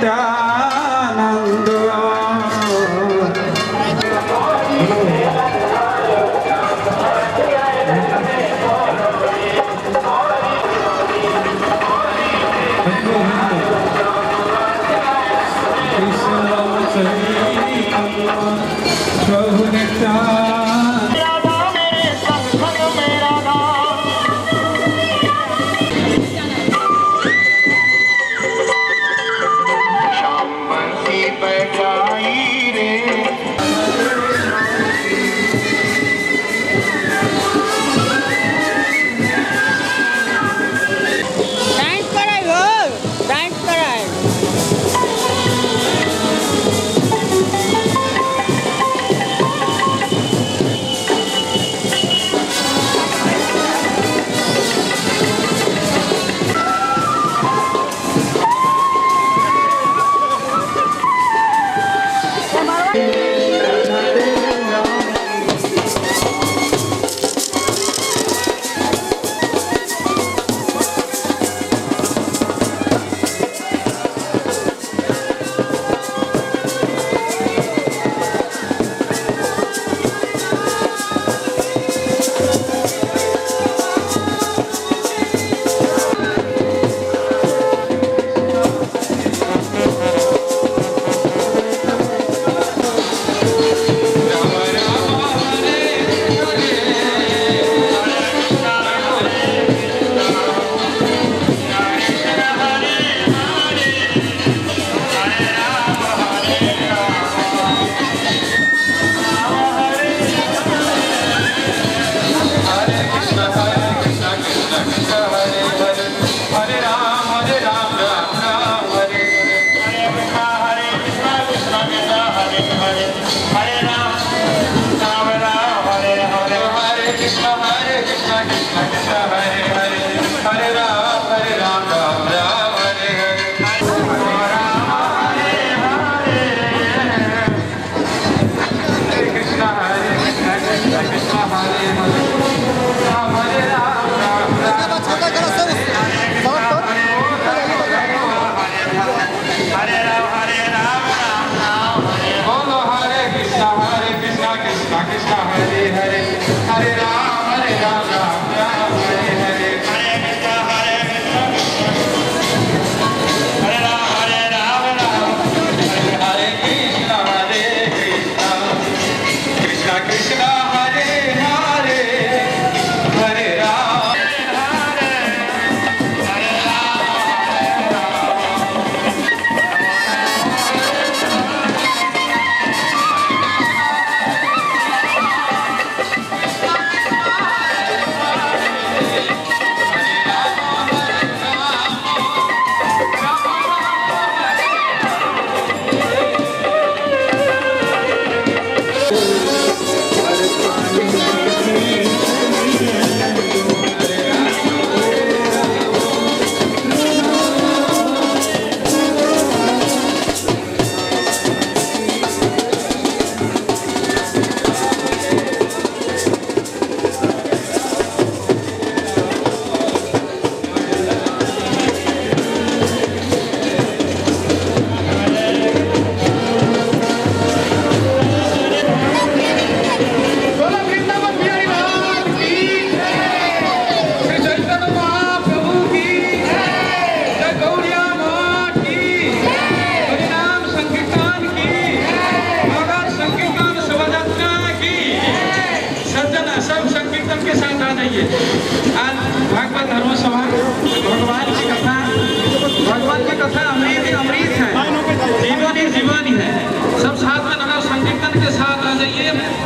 नित्यानंद। प्रभु नित्यानंद।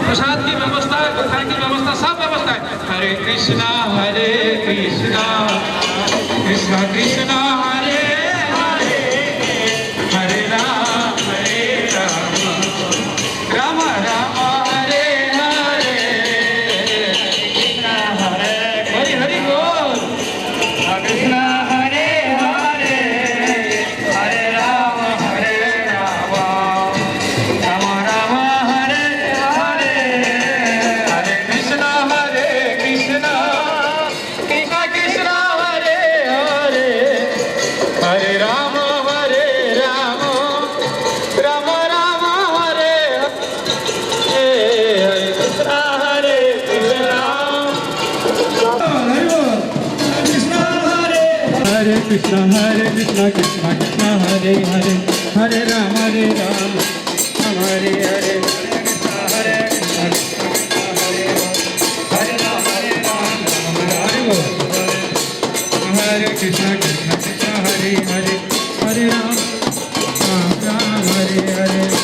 प्रसाद की व्यवस्था, कथा की व्यवस्था, सब व्यवस्था है। हरे कृष्णा कृष्णा कृष्णा हरे हरे, हरे राम राम राम हरे हरे, कृष्णा हरे हरि हरि बोल। कृष्णा हरे हरे, हरे राम राम राम हरे हरे, हरे Krishna Krishna Krishna Hare Hare, Hare Krishna Krishna Krishna Hare Hare Hare Rama Hare Hare Hare Hare Krishna Krishna Krishna Hare Hare Hare Rama Rama Hare Hare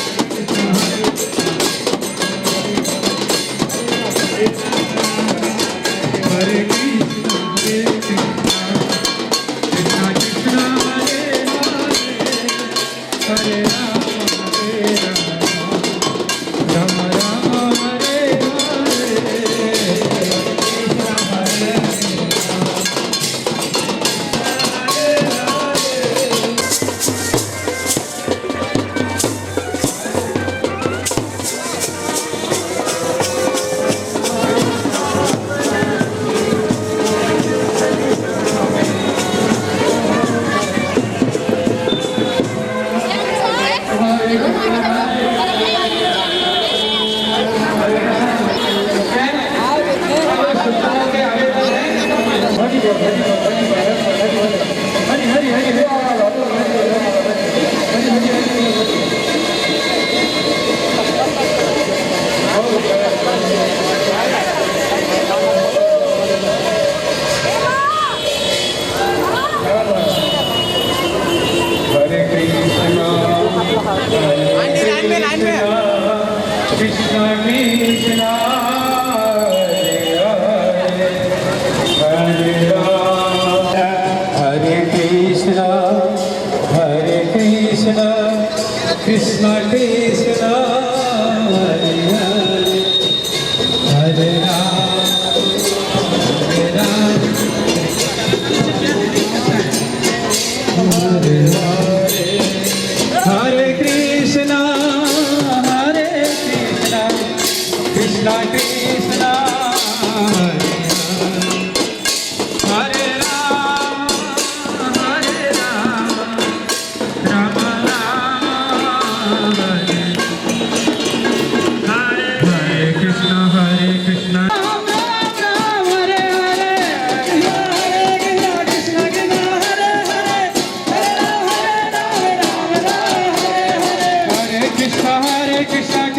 Hare Krishna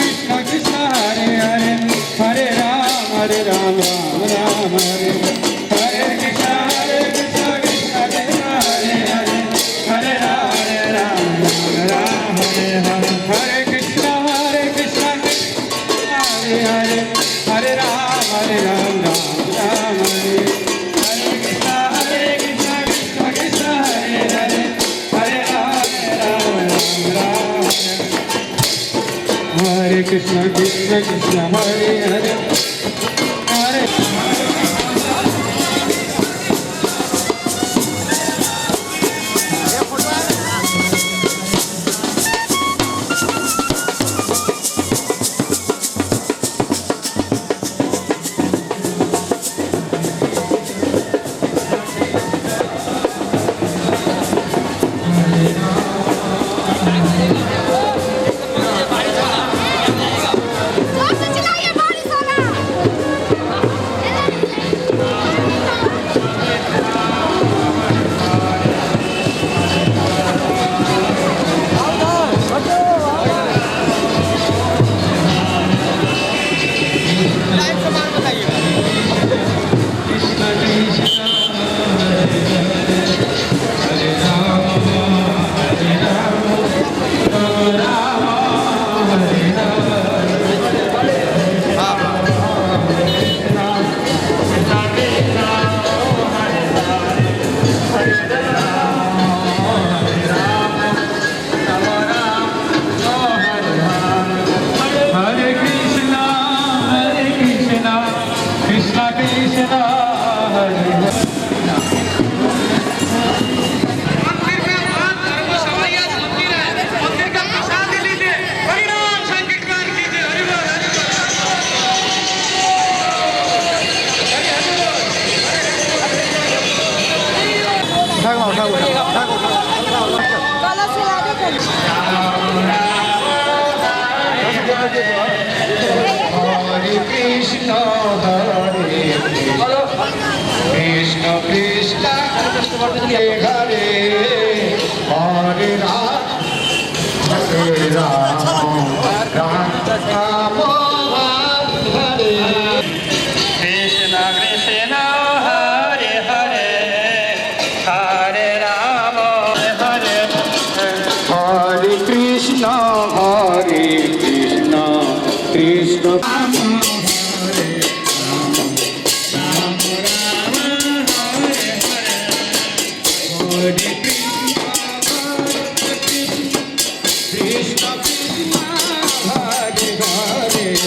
Krishna Krishna Hare Hare Hare Rama Rama Rama Hare Krishna Krishna Hare Hare Hare Rama Hare Rama Hare Hare Hare Krishna Krishna Krishna Hare Hare Rama Rama Rama Hare Krishna Krishna Krishna Krishna Krishna Hare Hare Hare Krishna Krishna Hare Hare Hare Ram हरे राम राम राम हरे कृष्ण कृष्ण हरे हरे हरे राम हरे हरे कृष्ण कृष्ण राम हरे राम राम राम हरे हरे हरे कृष्ण कृष्ण कृष्ण कृष्ण हरे हरे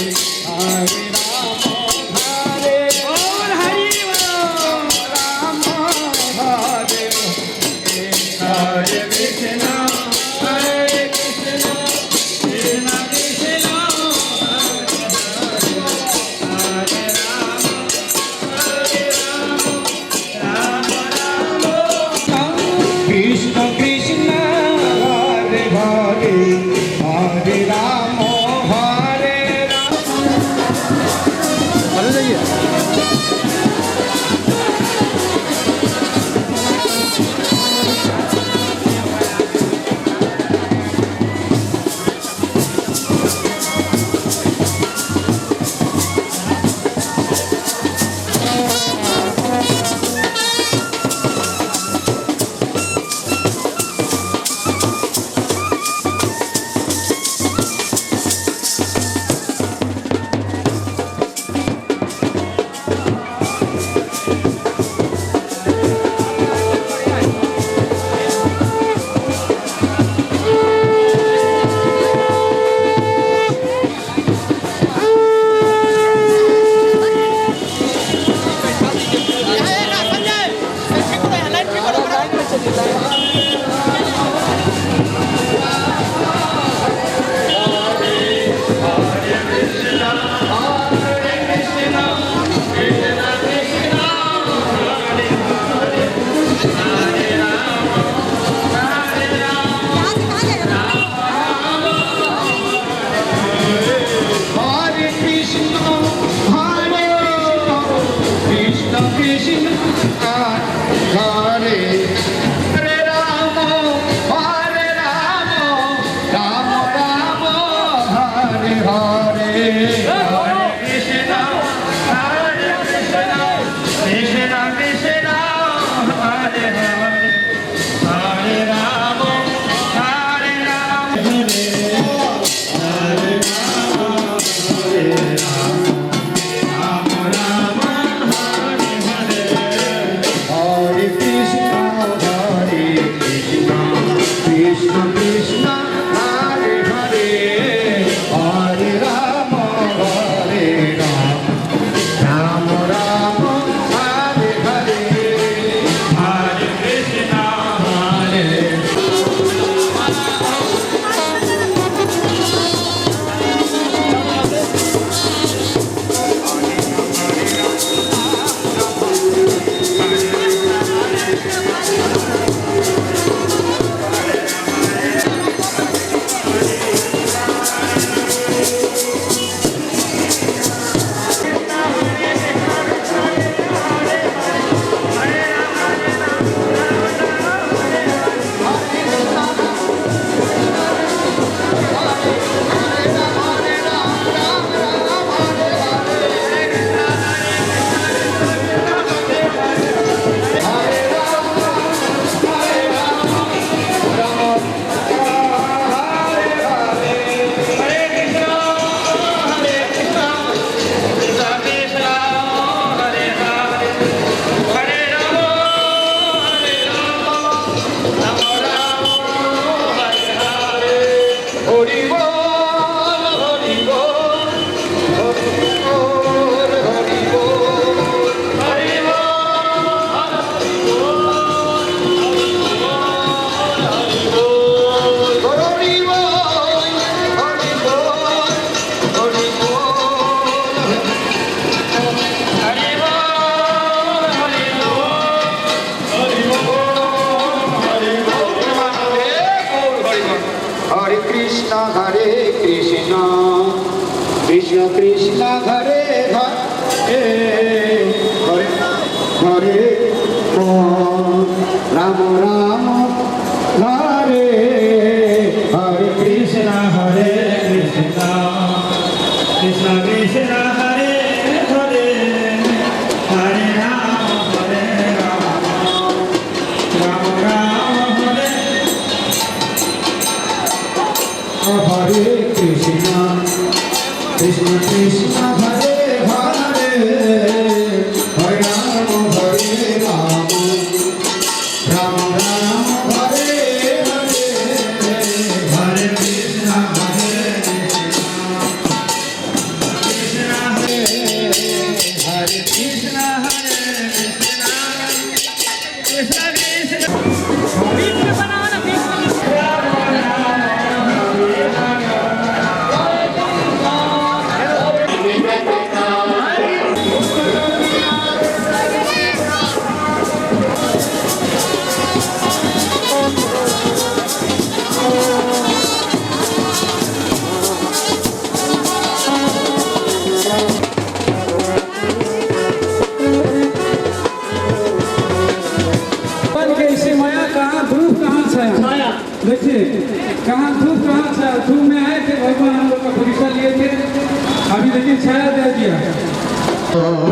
राम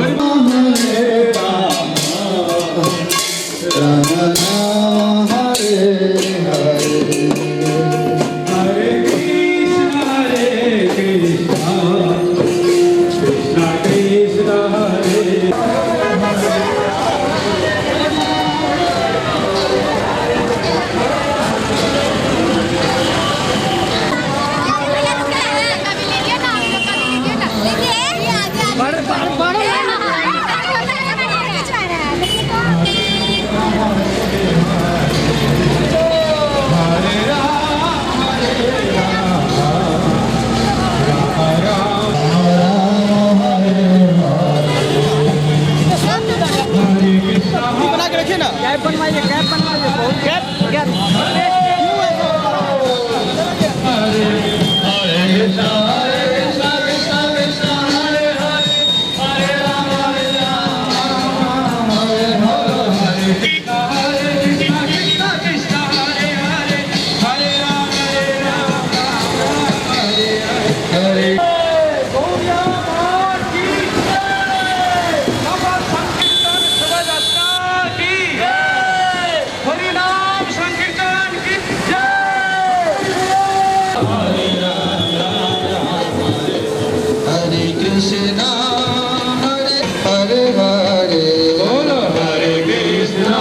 राम हरे हरे हरे कृष्ण कृष्ण कृष्ण हरे बना के रखिए ना, cap बनवाइए, cap हरे कृष्णा हरे हरे हरे बोलो हरे कृष्णा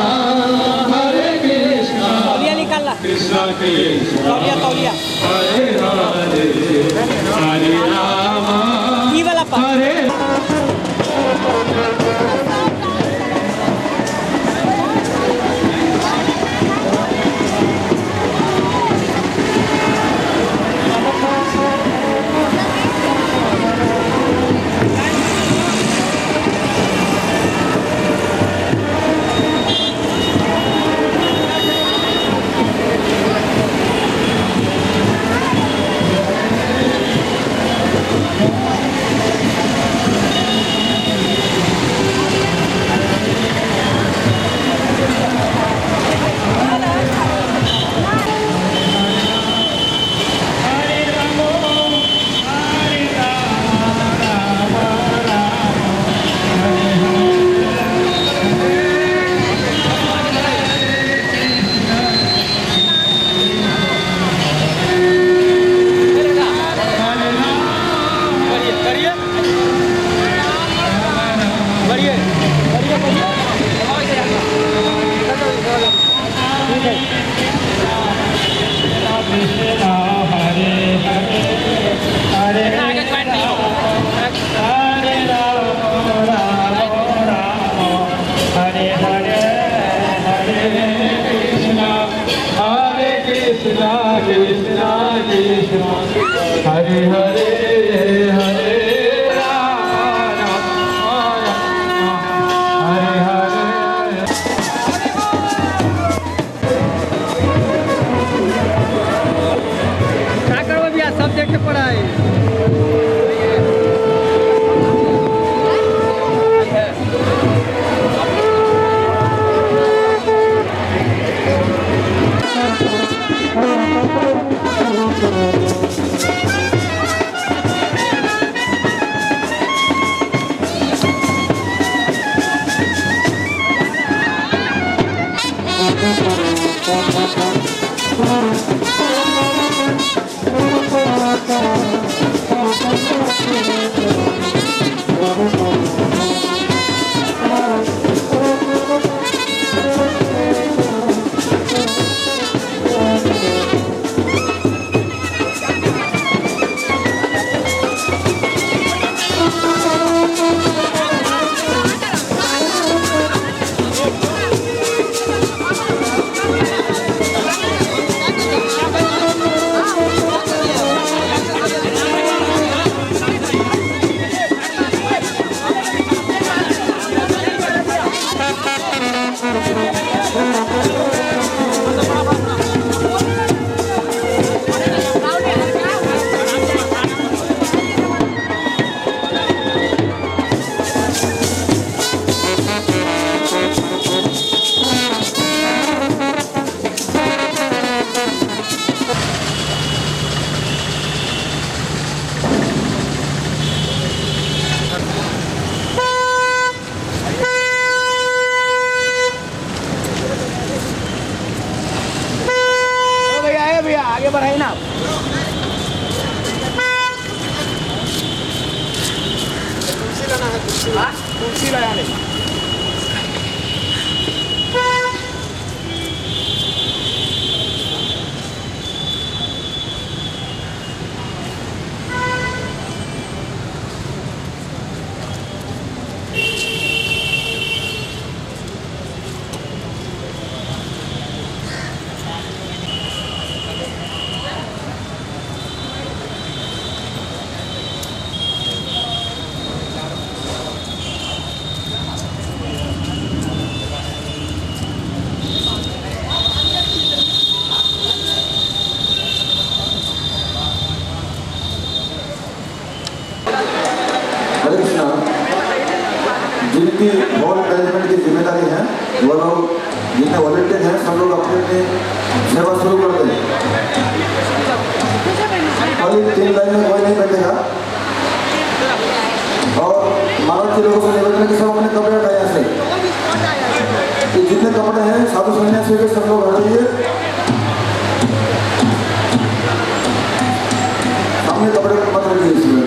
तौलिया निकालना, कृष्ण कृष्ण तौलिया हरे हरे हरे राम ये वाला पा हरे कुर्सी लगाने हरे कृष्णा। जिनकी हॉल मैनेजमेंट की जिम्मेदारी है वो लोग, जितने वॉलंटियर हैं सब लोग अपनी अपनी सेवा शुरू कर दें। खाली 3 लाइन में कोई नहीं बैठेगा। और महाराज के लोगों से निवेदन है कि सब अपने कपड़े हटाए यहाँ से। ये जितने कपड़े हैं साधु सन्यासी के सब लोग हटाइए। सामने कपड़े मत रखिए इसमें।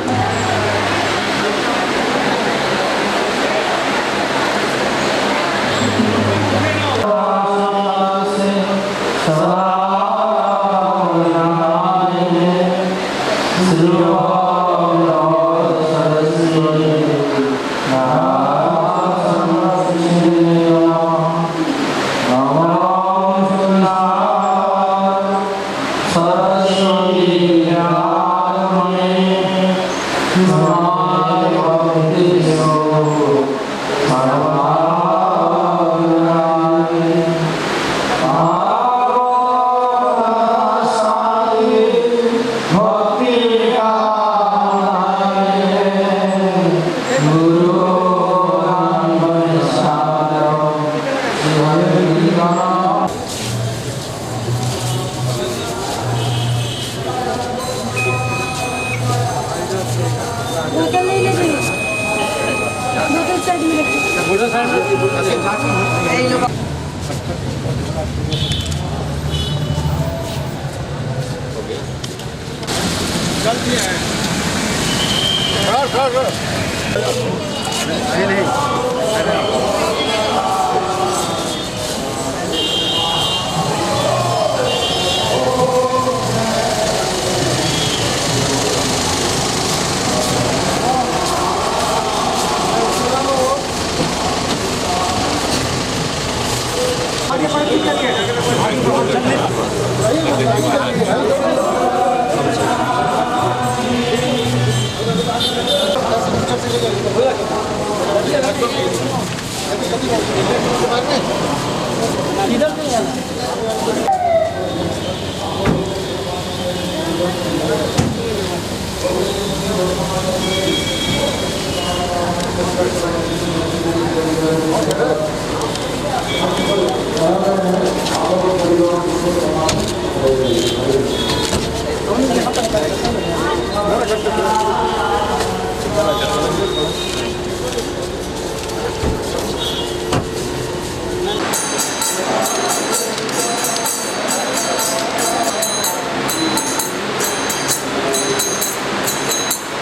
बोतल नहीं लेंगे, बोतल साइड में रखिए। बोतल साइड में गलती है इधर नहीं आना।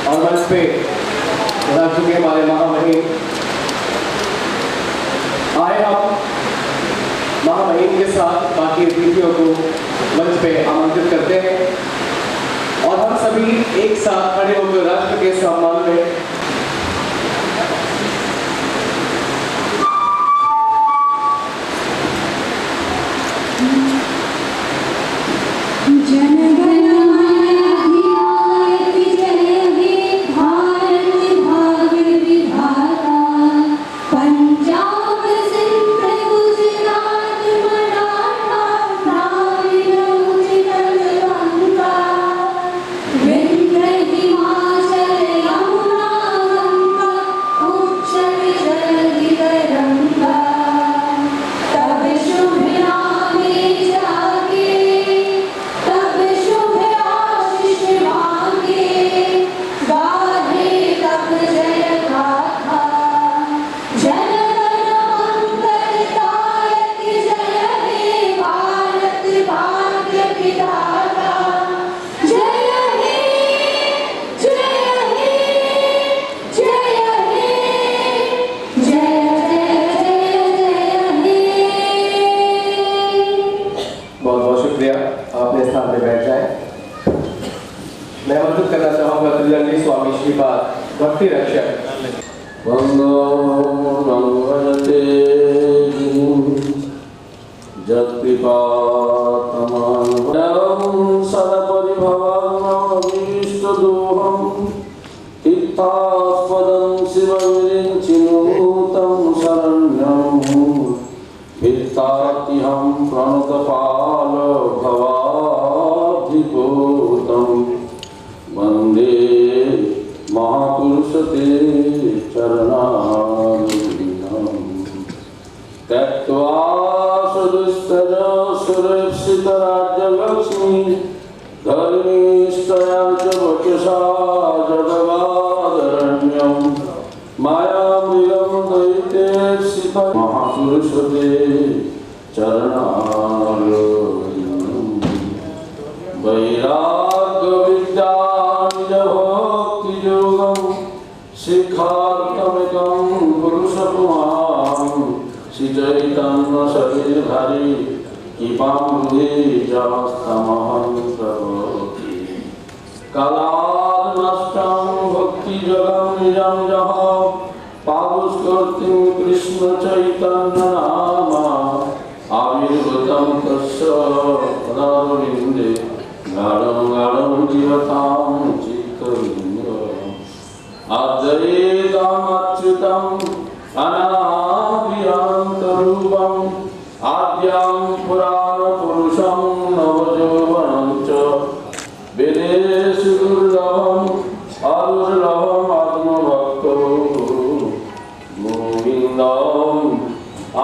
और मंच पे राष्ट्र के हमारे महामहिम आए, हम महामहिम के साथ बाकी अतिथियों को मंच पे आमंत्रित करते हैं और हम सभी एक साथ खड़े होकर राष्ट्र के सम्मान में हिमाचल यमुना श्रीपाद भक्ति रक्षक वंदे जत्कृपातमं सदपरिभवमभीष्टदोहं तीर्थास्पदं शिवविरिञ्चिनुतं शरण्यं भित्तातिहं प्रणतपाल भवाधिभूतं वन्दे महापुरुषते चरणारविन्दं त्यक्त्वा सुदुस्तज सुरक्षितराज्यलक्ष्मी धर्मीष्टया च वचसा जगदादरण्यं मायामृगं दैत्येप्सितं महापुरुषते चरणारविन्दं वैराग्यविद्यानिजभक्तियोगं शिक्षार्थमिकं पुरुषकुमारं श्रीचैतन्यशरीरधारी कृपाम्बुधे जस्तमहं प्रभोति कालानष्टं भक्तिजगं निजं जः पादुष्कर्तिं कृष्णचैतन्यनामा आविर्भूतं तस्य पदारविन्दे गाढं गाढं जीवतां चित्तविन्दम् अद्वैतमच्युतम् अनादिअनन्तरूपम् आद्यं पुराणपुरुषं नवयौवनं च वेदेषु दुर्लभम् अदुर्लभम् आत्मभक्तो गोविन्दम्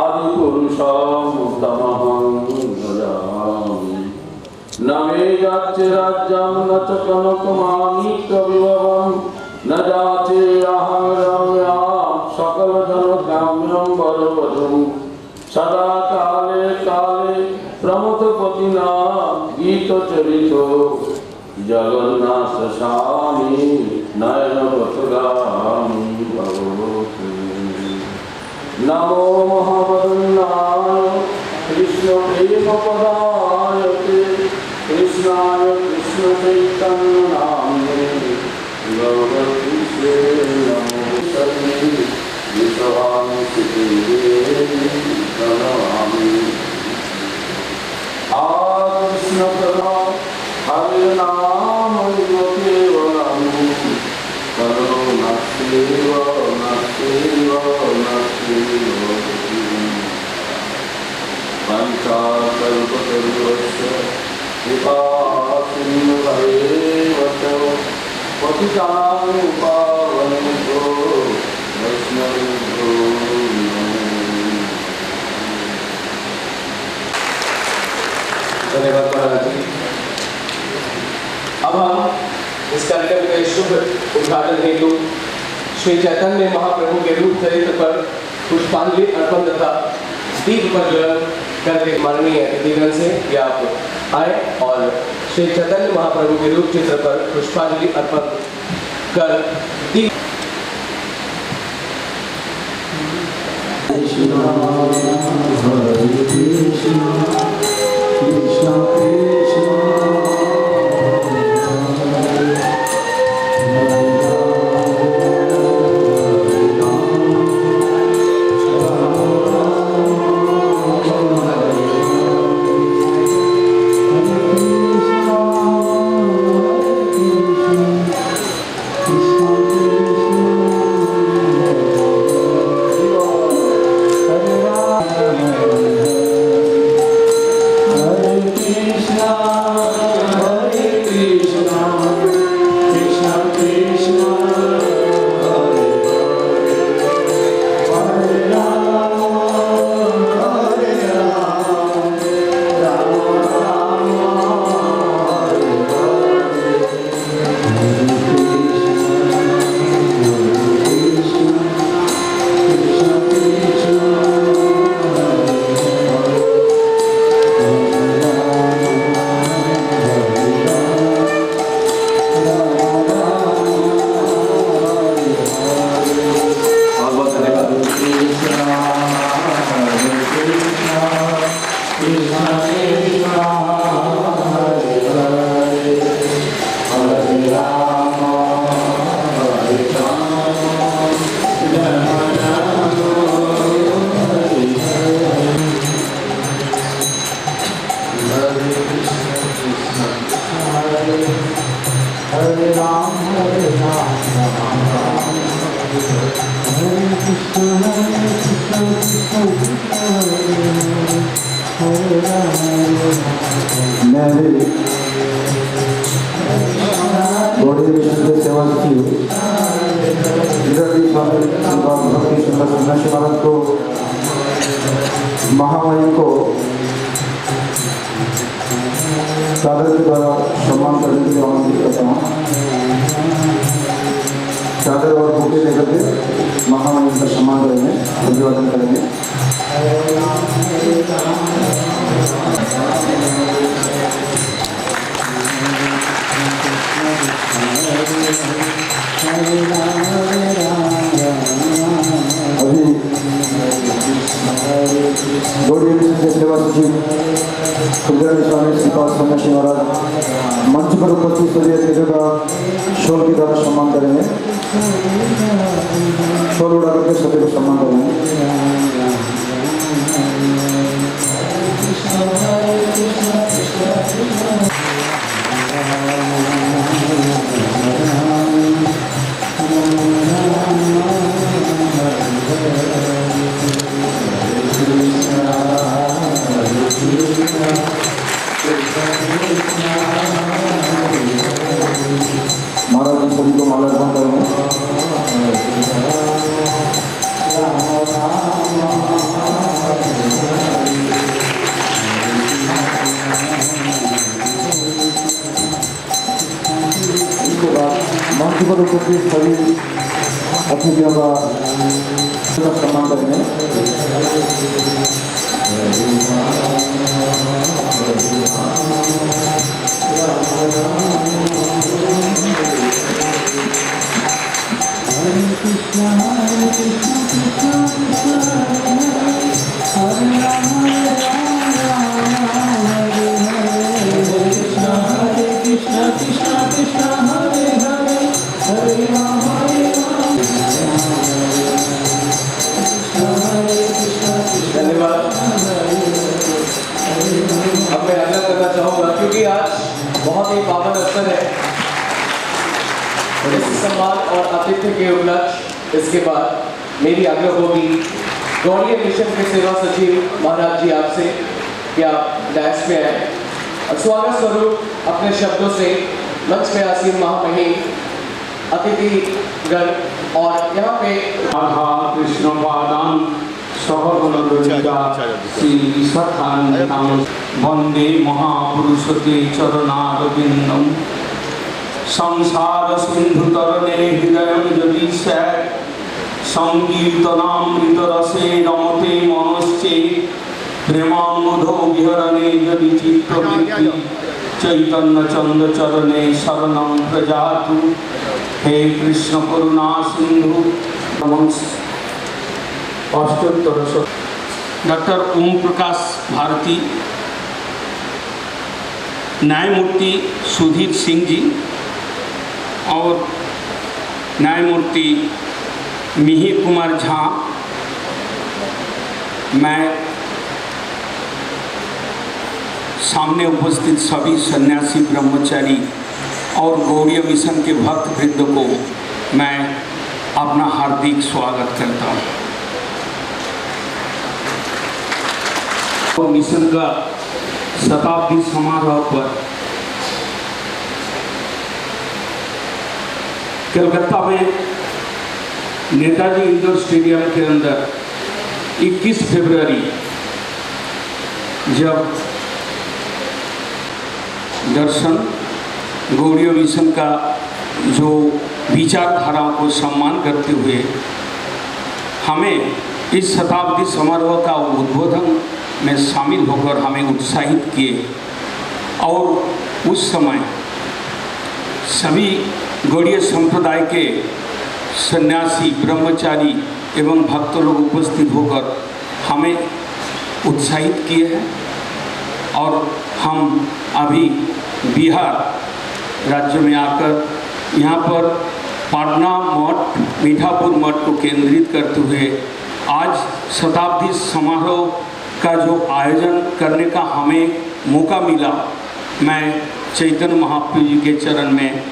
आदिपुरुषं तमहं भजामि न मे याच्यराज्यं न च कनकमाणिक्यविभवं न जाचेऽहं रम्या सकलजनकाम्यं वरवधूं सदा काले काले प्रमथपतिना गीतचरितो जगन्नाथ स्वामी नयनपथगामी भवतु नमो महावदनाय कृष्णप्रेमपदायते कृष्णाय कृष्णचैतन्यनाम्ने गौरकृष्णे नमो सति विश्वामित्रे प्रणमामि कृष्णप्रभा हरिनाम केवलं करुणस्यैव नस्यैव पञ्चाकल्पतरुश्च कृपासिन्धुभैव च पतितां पावनेभ्यो वैष्णवेभ्यो धन्यवाद महाराज जी। अब हम इस कार्यक्रम के शुभ उद्घाटन हेतु श्री चैतन्य महाप्रभु के रूप चरित्र पर पुष्पांजलि अर्पण तथा दीप प्रज्वलन करके माननीय अतिथिगण से या आप आए और श्री चैतन्य महाप्रभु के रूप चित्र पर पुष्पांजलि अर्पण कर दीप मैं भी गौड़ीय मिशन की सेवा की भक्ति सन्यासी महाराज को महामहिम को चादर के द्वारा सम्मान करने के लिए आमंत्रित करता हूँ। चादर और बुके लेकर के महामहिम का सम्मान करेंगे, अभिवादन करेंगे। अभी गौड़ीय मिशन के सेवा सचिव खुलगरानी स्वामी श्रीपाद सन्यासी महाराज मंच पर उपस्थित सभी अतिथियों का शॉल के द्वारा सम्मान करेंगे। शॉल उड़ा करके सभी को सम्मान करेंगे। महाराज जी सभी को माल्यार्पण करेंगे। इसके बाद मंच पर उपस्थित सभी अतिथियों का सम्मान करेंगे। धन्यवाद। अब मैं आग्रह करना चाहूँगा क्योंकि आज बहुत ही पावन अवसर है, इस सम्मान और आतिथ्य के उपलक्ष्य इसके बाद मेरी आग्रह होगी गौड़ीय मिशन के सेवा सचिव महाराज जी आपसे कि आप डैश पे आए और स्वागत स्वरूप अपने शब्दों से मंच पे आसीन महामहिम अतिथिगण और यहाँ पे राधा कृष्ण पादान सहगुणललिता श्री सखान्वितां वंदे महापुरुषते चरणारविन्दं संसार सिंधु तरणे हृदय जदि स्यात् संकीर्तनामृत रसे रमते मनश्चेत् प्रेमामोधो विहरणे यदि चित्तवृत्ति चैतन्य चंद्र चरणे शरणं प्रजातु। हे कृष्ण करुणा सिंधु अष्टोत्तर डॉक्टर ओम प्रकाश भारती, न्यायमूर्ति सुधीर सिंह जी और न्यायमूर्ति मिहिर कुमार झा, मैं सामने उपस्थित सभी सन्यासी ब्रह्मचारी और गौड़ीय मिशन के भक्त वृंद को मैं अपना हार्दिक स्वागत करता हूँ। मिशन का शताब्दी समारोह पर कलकत्ता में नेताजी इंडोर स्टेडियम के अंदर 21 फरवरी जब दर्शन गौड़ीय मिशन का जो विचारधाराओं को सम्मान करते हुए हमें इस शताब्दी समारोह का उद्बोधन में शामिल होकर हमें उत्साहित किए और उस समय सभी गौड़ीय संप्रदाय के सन्यासी ब्रह्मचारी एवं भक्त लोग उपस्थित होकर हमें उत्साहित किए हैं और हम अभी बिहार राज्य में आकर यहाँ पर पटना मठ मीठापुर मठ को केंद्रित करते हुए आज शताब्दी समारोह का जो आयोजन करने का हमें मौका मिला, मैं चैतन्य महाप्रभु जी के चरण में,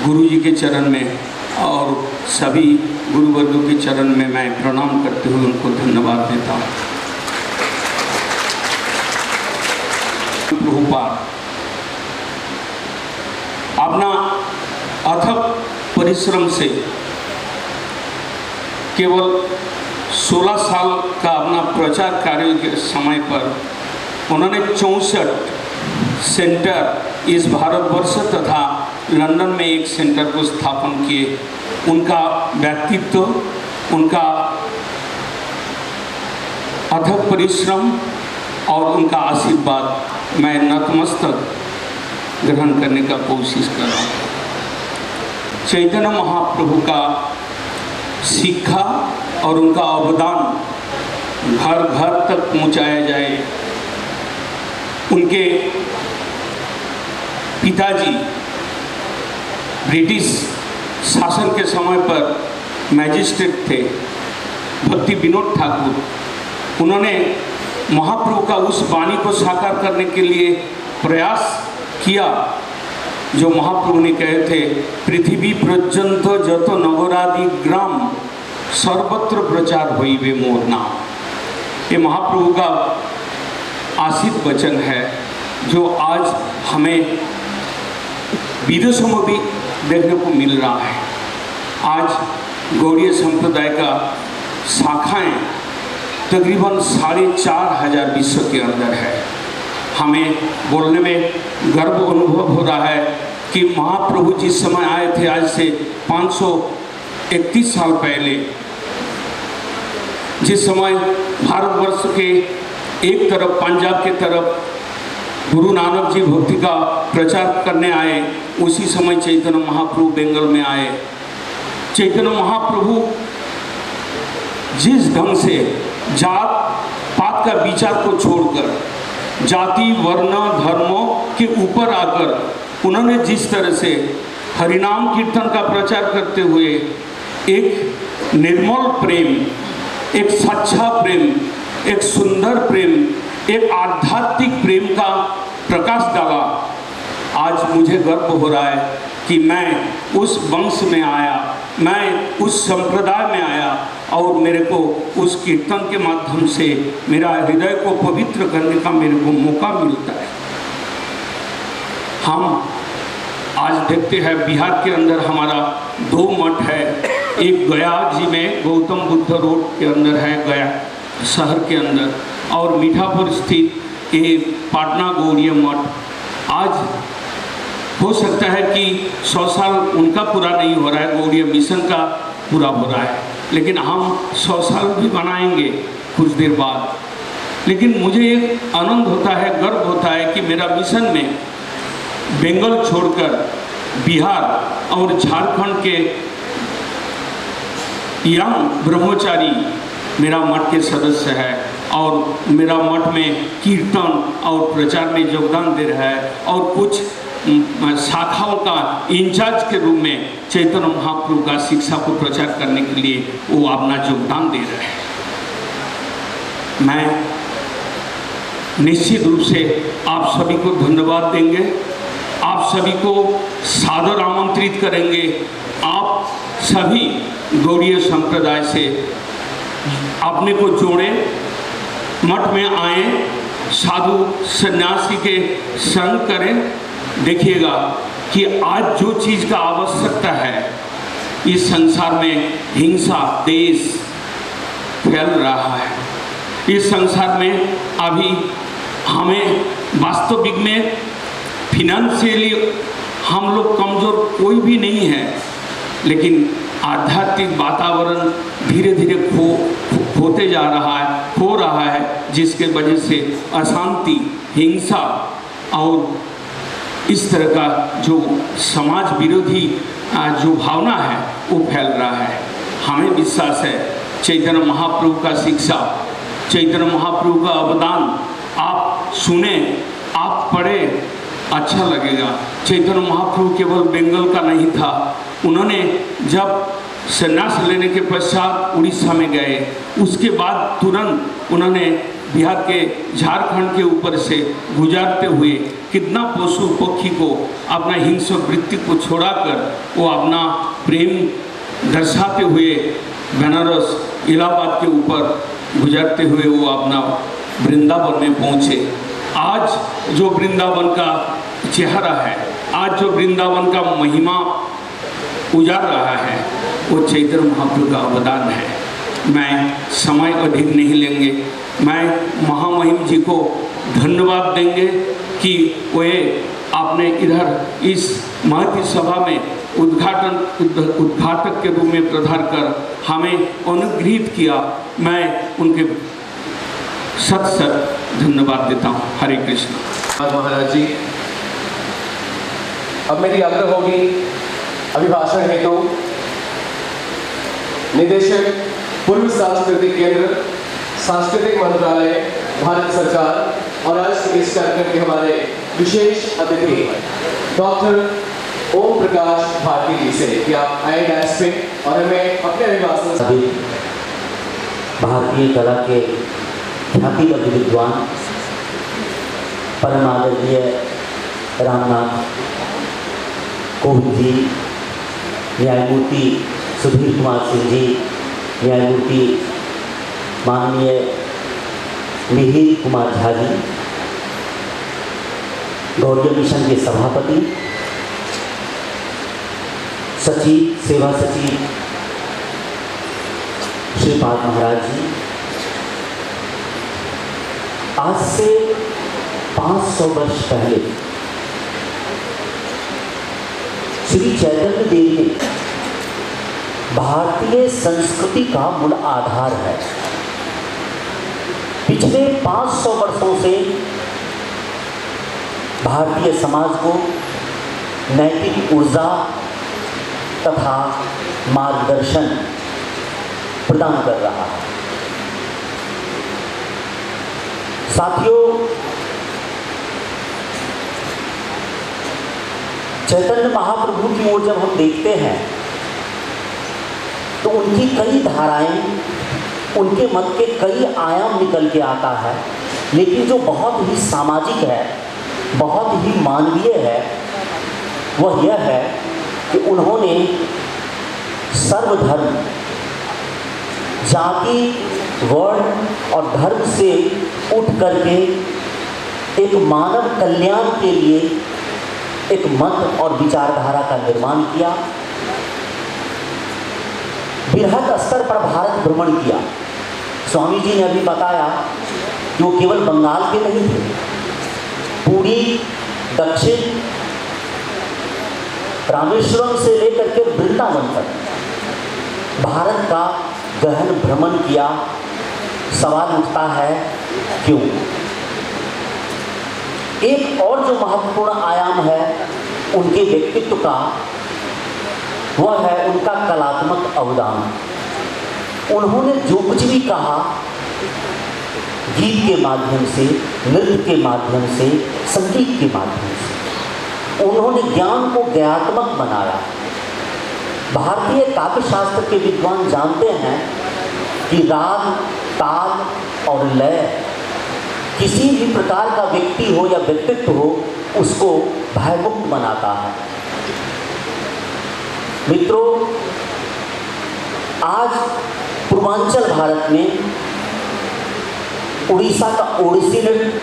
गुरु जी के चरण में और सभी गुरुवर्गों के चरण में मैं प्रणाम करते हुए उनको धन्यवाद देता हूँ। प्रभुपाद अपना अथक परिश्रम से केवल 16 साल का अपना प्रचार कार्य के समय पर उन्होंने 64 सेंटर इस भारतवर्ष तथा लंदन में एक सेंटर को स्थापन किए। उनका व्यक्तित्व, उनका अथक परिश्रम और उनका आशीर्वाद मैं नतमस्तक ग्रहण करने का कोशिश कर रहा हूँ। चैतन्य महाप्रभु का शिक्षा और उनका अवदान घर घर तक पहुँचाया जाए। उनके पिताजी ब्रिटिश शासन के समय पर मैजिस्ट्रेट थे, भक्ति विनोद ठाकुर। उन्होंने महाप्रभु का उस वाणी को साकार करने के लिए प्रयास किया जो महाप्रभु ने कहे थे, पृथ्वी पर्यंत जत नगरादि ग्राम सर्वत्र प्रचार होइबे मोर नाम। ये महाप्रभु का आशित वचन है जो आज हमें विदेशों में भी देखने को मिल रहा है। आज गौड़ीय संप्रदाय का शाखाएं तकरीबन 4,500 विश्व के अंदर है। हमें बोलने में गर्व अनुभव हो रहा है कि महाप्रभु जिस समय आए थे आज से 531 साल पहले, जिस समय भारतवर्ष के एक तरफ पंजाब के तरफ गुरु नानक जी भक्ति का प्रचार करने आए, उसी समय चैतन्य महाप्रभु बंगाल में आए। चैतन्य महाप्रभु जिस ढंग से जात पात का विचार को छोड़कर जाति वर्ण धर्मों के ऊपर आकर उन्होंने जिस तरह से हरिनाम कीर्तन का प्रचार करते हुए एक निर्मल प्रेम, एक सच्चा प्रेम, एक सुंदर प्रेम, एक आध्यात्मिक प्रेम का प्रकाश डाला। आज मुझे गर्व हो रहा है कि मैं उस वंश में आया, मैं उस संप्रदाय में आया और मेरे को उस कीर्तन के माध्यम से मेरा हृदय को पवित्र करने का मेरे को मौका मिलता है। हम आज देखते हैं बिहार के अंदर हमारा 2 मठ है। एक गया जी में गौतम बुद्ध रोड के अंदर है, गया शहर के अंदर, और मीठापुर स्थित एक पाटना गौड़ीय मठ। आज हो सकता है कि 100 साल उनका पूरा नहीं हो रहा है, गौड़ीय मिशन का पूरा हो रहा है, लेकिन हम 100 साल भी बनाएंगे कुछ देर बाद। लेकिन मुझे एक आनंद होता है, गर्व होता है कि मेरा मिशन में बंगाल छोड़कर बिहार और झारखंड के यंग ब्रह्मचारी मेरा मठ के सदस्य है और मेरा मठ में कीर्तन और प्रचार में योगदान दे रहा है और कुछ शाखाओं का इंचार्ज के रूप में चैतन्य महाप्रभु का शिक्षा को प्रचार करने के लिए वो अपना योगदान दे रहे हैं। मैं निश्चित रूप से आप सभी को धन्यवाद देंगे, आप सभी को सादर आमंत्रित करेंगे। आप सभी गौड़ीय संप्रदाय से अपने को जोड़े, मठ में आए, साधु सन्यासी के संग करें। देखिएगा कि आज जो चीज़ का आवश्यकता है इस संसार में, हिंसा, देश फैल रहा है। इस संसार में अभी हमें वास्तविक में फिनेंशियली हम लोग कमज़ोर कोई भी नहीं है, लेकिन आध्यात्मिक वातावरण धीरे धीरे खोते जा रहा है, खो रहा है, जिसके वजह से अशांति, हिंसा और इस तरह का जो समाज विरोधी जो भावना है वो फैल रहा है। हमें विश्वास है चैतन्य महाप्रभु का शिक्षा, चैतन्य महाप्रभु का अवदान आप सुने, आप पढ़े, अच्छा लगेगा। चैतन्य महाप्रभु केवल बंगाल का नहीं था, उन्होंने जब संन्यास लेने के पश्चात उड़ीसा में गए, उसके बाद तुरंत उन्होंने बिहार के झारखंड के ऊपर से गुजारते हुए कितना पशु पक्षी को अपना हिंसक वृत्ति को छोड़ाकर वो अपना प्रेम दर्शाते हुए बनारस इलाहाबाद के ऊपर गुजरते हुए वो अपना वृंदावन में पहुँचे। आज जो वृंदावन का चेहरा है, आज जो वृंदावन का महिमा उजाड़ रहा है, वो चैतन्य महाप्रभु का अवदान है। मैं समय अधिक नहीं लेंगे, मैं महामहिम जी को धन्यवाद देंगे कि वे आपने इधर इस महती सभा में उद्घाटक के रूप में पधार कर हमें अनुग्रहित किया। मैं उनके सत सत धन्यवाद देता हूँ। हरे कृष्ण। महाराज जी, अब मेरी आग्रह होगी अभिभाषण हेतु निदेशक पूर्व सांस्कृतिक केंद्र, सांस्कृतिक मंत्रालय, भारत सरकार और आज के इस कार्यक्रम के हमारे विशेष अतिथि डॉक्टर ओम प्रकाश भारती जी से कि आप आए डैश पे और हमें अपने अभिभाषण सभी भारतीय कला के ख्यातिमत विद्वान परम आदरणीय रामनाथ कोविंद जी, न्यायमूर्ति सुधीर कुमार सिंह जी, न्यायमूर्ति माननीय मिहिर कुमार झा जी, गौड़िया मिशन के सभापति, सचिव, सेवा सचिव श्रीपाद महाराज जी, आज से 500 वर्ष पहले श्री चैतन्य देव ने भारतीय संस्कृति का मूल आधार है। पिछले 500 वर्षों से भारतीय समाज को नैतिक ऊर्जा तथा मार्गदर्शन प्रदान कर रहा है। साथियों, चैतन्य महाप्रभु की ओर जब हम देखते हैं तो उनकी कई धाराएं, उनके मत के कई आयाम निकल के आता है, लेकिन जो बहुत ही सामाजिक है, बहुत ही मानवीय है, वह यह है कि उन्होंने सर्वधर्म, जाति, वर्ण और धर्म से उठ करके एक मानव कल्याण के लिए एक मत और विचारधारा का निर्माण किया। बृहद स्तर पर भारत भ्रमण किया। स्वामी जी ने अभी बताया कि वो केवल बंगाल के नहीं थे, पूरी दक्षिण रामेश्वरम से लेकर के वृंदावन तक भारत का गहन भ्रमण किया। सवाल उठता है क्यों? एक और जो महत्वपूर्ण आयाम है उनके व्यक्तित्व का, वह है उनका कलात्मक अवदान। उन्होंने जो कुछ भी कहा, गीत के माध्यम से, नृत्य के माध्यम से, संगीत के माध्यम से उन्होंने ज्ञान को ज्ञात्मक बनाया। भारतीय काव्य शास्त्र के विद्वान जानते हैं कि राग, ताल और लय किसी भी प्रकार का व्यक्ति हो या व्यक्तित्व हो, उसको भयमुक्त बनाता है। मित्रों, आज पूर्वांचल भारत में उड़ीसा का ओडिसी नृत्य,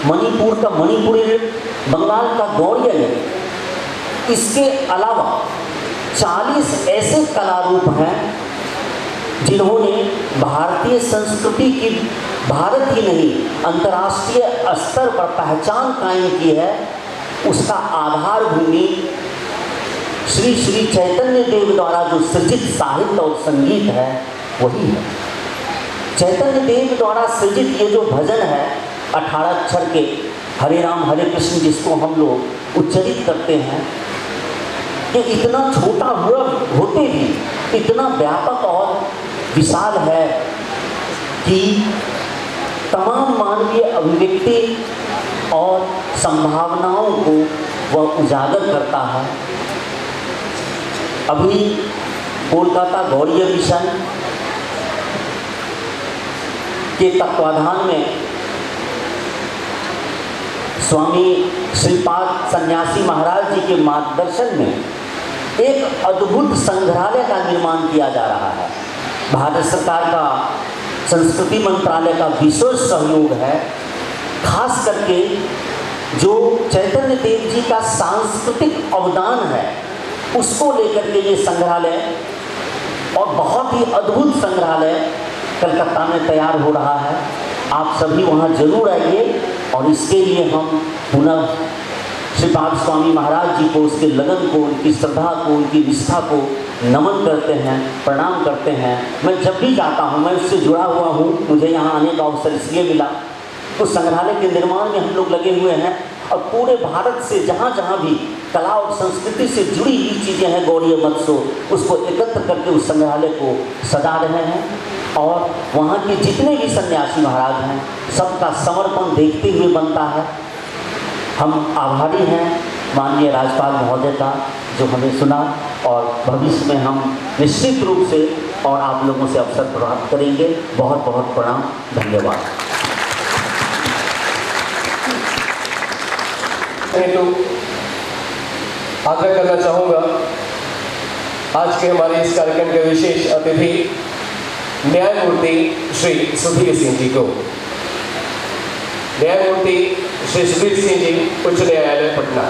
मणिपुर का मणिपुरी नृत्य, बंगाल का गौड़िया नृत्य, इसके अलावा 40 ऐसे कला रूप हैं जिन्होंने भारतीय संस्कृति की भारत ही नहीं अंतर्राष्ट्रीय स्तर पर पहचान कायम की है। उसका आधार भूमि श्री श्री चैतन्य देव द्वारा जो सृजित साहित्य और संगीत है वही है। चैतन्य देव द्वारा सृजित ये जो भजन है 18 अक्षर के हरे राम हरे कृष्ण, जिसको हम लोग उच्चरित करते हैं, ये इतना छोटा हुआ होते भी इतना व्यापक और विशाल है कि तमाम मानवीय अभिव्यक्ति और संभावनाओं को वह उजागर करता है। अभी कोलकाता गौड़िया मिशन के तत्वाधान में स्वामी श्रीपाद सन्यासी महाराज जी के मार्गदर्शन में एक अद्भुत संग्रहालय का निर्माण किया जा रहा है। भारत सरकार का संस्कृति मंत्रालय का विशेष सहयोग है। खास करके जो चैतन्य देव जी का सांस्कृतिक अवदान है उसको लेकर के ये संग्रहालय और बहुत ही अद्भुत संग्रहालय कलकत्ता में तैयार हो रहा है। आप सभी वहाँ जरूर आइए और इसके लिए हम पुनः श्रीपाद स्वामी महाराज जी को, उसके लगन को, उनकी श्रद्धा को, उनकी निष्ठा को नमन करते हैं, प्रणाम करते हैं। मैं जब भी जाता हूँ, मैं उससे जुड़ा हुआ हूँ, मुझे यहाँ आने का अवसर इसलिए मिला। तो संग्रहालय के निर्माण में हम लोग लगे हुए हैं और पूरे भारत से जहाँ जहाँ भी कला और संस्कृति से जुड़ी हुई चीज़ें हैं गौड़ीय महोत्सव, उसको एकत्र करके उस संग्रहालय को सजा रहे हैं। और वहाँ के जितने भी सन्यासी महाराज हैं सबका समर्पण देखते हुए बनता है। हम आभारी हैं माननीय राज्यपाल महोदय का जो हमें सुना, और भविष्य में हम निश्चित रूप से और आप लोगों से अवसर प्राप्त करेंगे। बहुत बहुत प्रणाम, धन्यवाद। तो आग्रह करना चाहूँगा आज के हमारे इस कार्यक्रम के विशेष अतिथि न्यायमूर्ति श्री सुधीर सिंह जी को। न्यायमूर्ति श्री सुधीर सिंह जी, उच्च न्यायालय पटना।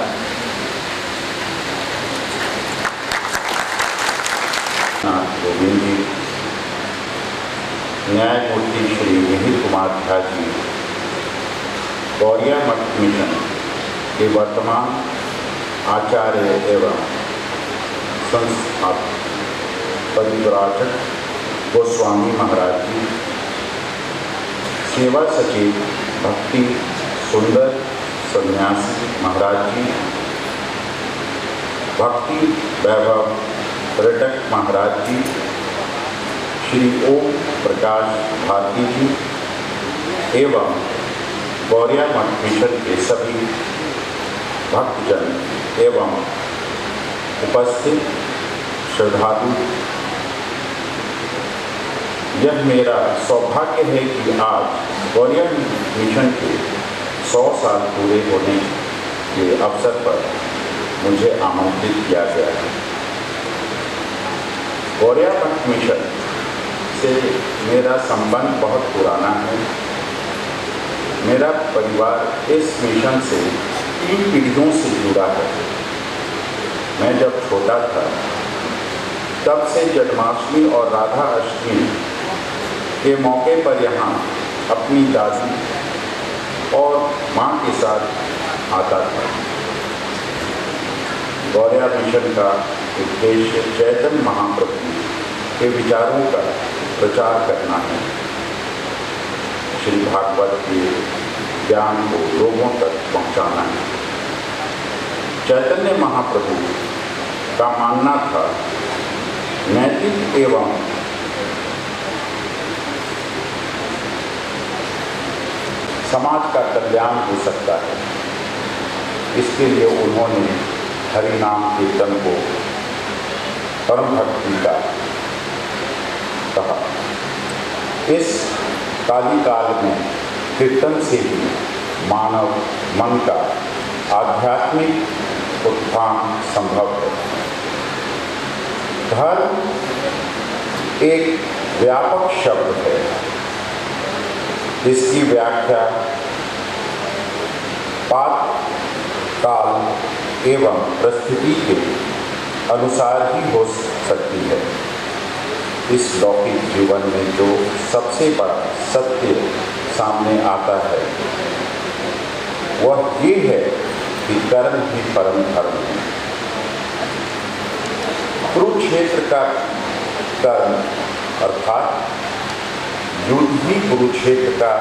गोविंद जी, न्यायमूर्ति श्री मिहिर कुमार झा जी, गौड़िया मठ मिशन के वर्तमान आचार्य एवं संस्थापक परिव्राजक गोस्वामी महाराज जी, सेवा सचिव भक्ति सुंदर सन्यासी महाराज जी, भक्ति वैभव पर्यटक महाराज जी, श्री ओम प्रकाश भारती जी एवं गौड़िया मठ मिशन के सभी भक्तजन एवं उपस्थित श्रद्धालु, यह मेरा सौभाग्य है कि आज गौड़िया मिशन के 100 साल पूरे होने के अवसर पर मुझे आमंत्रित किया गया है। गौड़िया मठ मिशन से मेरा संबंध बहुत पुराना है। मेरा परिवार इस मिशन से 3 पीढ़ियों से जुड़ा है। मैं जब छोटा था तब से जन्माष्टमी और राधा अष्टमी के मौके पर यहाँ अपनी दादी और माँ के साथ आता था। गौड़िया मिशन का उद्देश्य चैतन्य महाप्रभु के विचारों का प्रचार करना है। श्री भागवत के ज्ञान को लोगों तक पहुँचाना है। चैतन्य महाप्रभु का मानना था नैतिक एवं समाज का कल्याण हो सकता है। इसके लिए उन्होंने हरि नाम कीर्तन को परम भक्ति का कहा। इस काली काल में कीर्तन से ही मानव मन का आध्यात्मिक उत्थान संभव है। धर्म एक व्यापक शब्द है। इसकी व्याख्या पात्र, काल एवं परिस्थिति के अनुसार ही हो सकती है। इस लौकिक जीवन में जो सबसे बड़ा सत्य सामने आता है वह ये है कि कर्म ही परम धर्म है। कुरुक्षेत्र का कर्म अर्थात युद्ध ही कुरुक्षेत्र का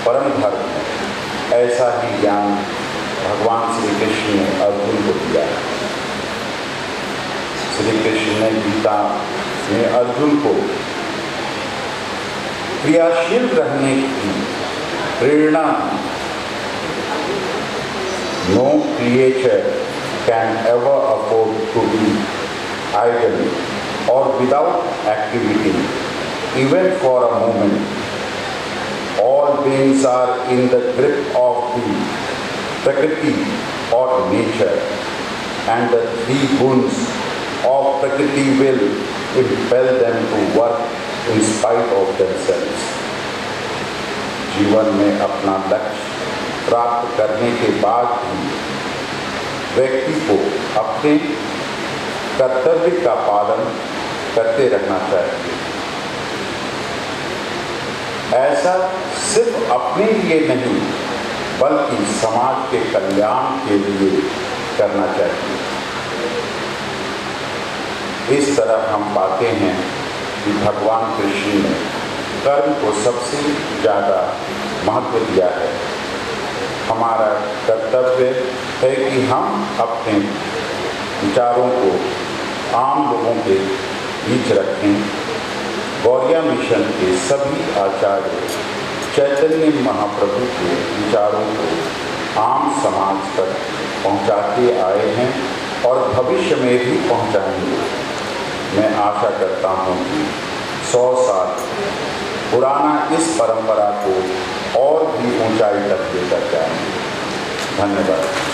परम धर्म है। ऐसा ही ज्ञान भगवान श्री कृष्ण ने अर्जुन को दिया। श्री कृष्ण ने गीता में अर्जुन को क्रियाशील रहने की प्रेरणा दी। No creature can ever afford to be idle or without activity, even for a moment. All beings are in the grip of the Prakriti or nature, and the 3 guns of Prakriti will impel them to work in spite of themselves. जीवन में अपना लक्ष्य प्राप्त करने के बाद भी व्यक्ति को अपने कर्तव्य का पालन करते रहना चाहिए। ऐसा सिर्फ अपने लिए नहीं बल्कि समाज के कल्याण के लिए करना चाहिए। इस तरह हम पाते हैं कि भगवान कृष्ण ने कर्म को सबसे ज़्यादा महत्व दिया है। हमारा कर्तव्य है कि हम अपने विचारों को आम लोगों के बीच रखें। गौड़िया मिशन के सभी आचार्य चैतन्य महाप्रभु के विचारों को आम समाज तक पहुंचाते आए हैं और भविष्य में भी पहुंचाएंगे। मैं आशा करता हूं कि 100 साल पुराना इस परंपरा को और भी ऊंचाई तक लेकर जाएंगे। धन्यवाद।